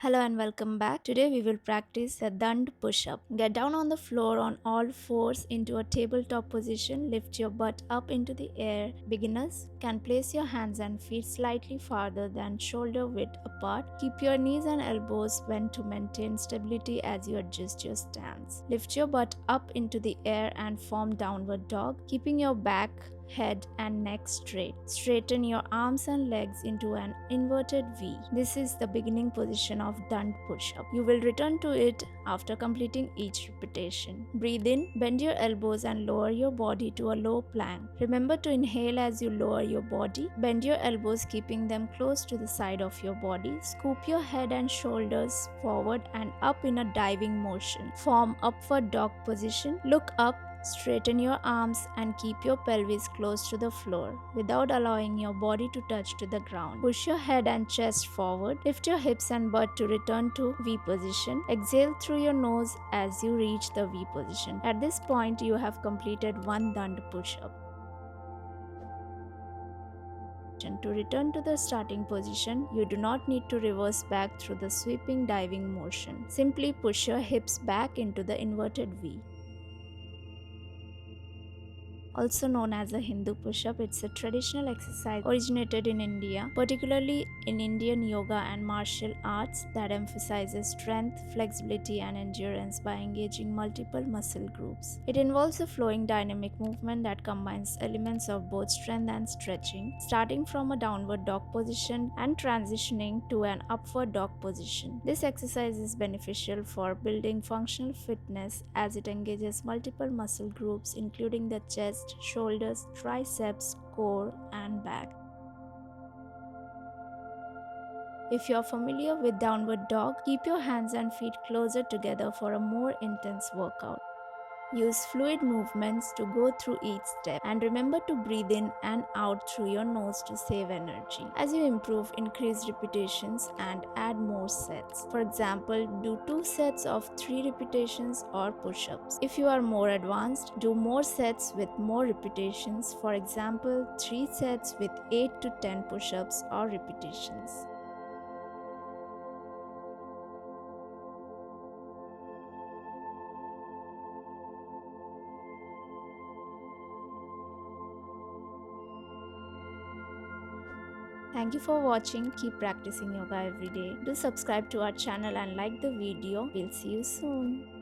Hello and welcome back. Today we will practice a dand push-up. Get down on the floor on all fours into a tabletop position. Lift your butt up into the air. Beginners can place your hands and feet slightly farther than shoulder width apart. Keep your knees and elbows bent to maintain stability as you adjust your stance. Lift your butt up into the air and form downward dog, keeping your back, head and neck straight. Straighten your arms and legs into an inverted V. This is the beginning position of dand push-up. You will return to it after completing each repetition. Breathe in, bend your elbows and lower your body to a low plank. Remember to inhale as you lower your body. Bend your elbows, keeping them close to the side of your body. Scoop your head and shoulders forward and up in a diving motion. Form upward dog position. Look up, straighten your arms and keep your pelvis close to the floor without allowing your body to touch to the ground. Push your head and chest forward. Lift your hips and butt to return to V position. Exhale through your nose as you reach the V position. At this point, you have completed one dand push-up. To return to the starting position, you do not need to reverse back through the sweeping diving motion. Simply push your hips back into the inverted V. Also known as a Hindu push-up, it's a traditional exercise originated in India, particularly in Indian yoga and martial arts that emphasizes strength, flexibility and endurance by engaging multiple muscle groups. It involves a flowing dynamic movement that combines elements of both strength and stretching, starting from a downward dog position and transitioning to an upward dog position. This exercise is beneficial for building functional fitness as it engages multiple muscle groups including the chest, shoulders, triceps, core, and back. If you are familiar with downward dog, keep your hands and feet closer together for a more intense workout. Use fluid movements to go through each step and remember to breathe in and out through your nose to save energy. As you improve, increase repetitions and add more sets. For example, do 2 sets of 3 repetitions or push-ups. If you are more advanced, do more sets with more repetitions. For example, 3 sets with 8 to 10 push-ups or repetitions. Thank you for watching. Keep practicing yoga every day. Do subscribe to our channel and like the video. We'll see you soon.